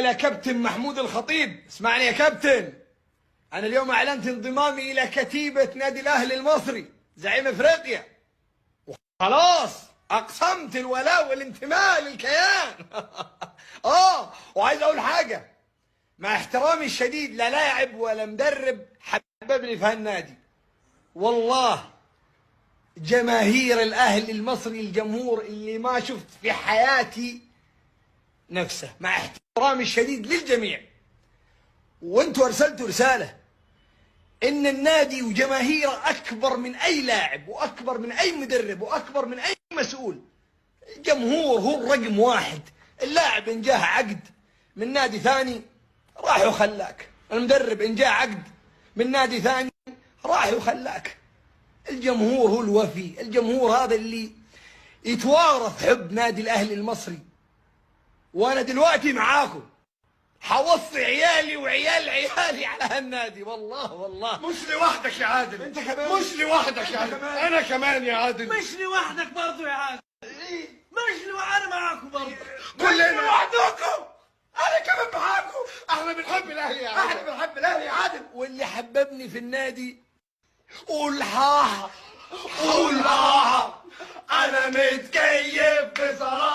إلى كابتن محمود الخطيب. اسمعني يا كابتن، أنا اليوم أعلنت انضمامي إلى كتيبة نادي الأهلي المصري زعيم إفريقيا، وخلاص أقسمت الولاء والانتماء للكيان. وعايز أقول حاجة، مع احترامي الشديد لا لاعب ولا مدرب حببني في هالنادي، والله جماهير الأهلي المصري الجمهور اللي ما شفت في حياتي نفسه، مع احترامي الشديد للجميع. وانتوا ارسلتوا رسالة ان النادي وجماهيره اكبر من اي لاعب واكبر من اي مدرب واكبر من اي مسؤول. الجمهور هو الرقم واحد. اللاعب ان جاه عقد من نادي ثاني راح وخلاك، المدرب ان جاه عقد من نادي ثاني راح وخلاك. الجمهور هو الوفي، الجمهور هذا اللي يتوارث حب نادي الاهلي المصري. وانا دلوقتي معاكم حوصي عيالي وعيال عيالي على هالنادي، والله. مش لوحدك يا عادل، انت كمان مش لوحدك يا عادل، انا كمان يا عادل. مش لوحدك برضه يا عادل، انا معاكم برضه. كلنا لوحدكم، انا كمان معاكم. احنا بنحب الاهلي يا عادل، احنا بنحب الاهلي يا عادل. واللي حببني في النادي قول حاحة، انا متكيف بصراحه.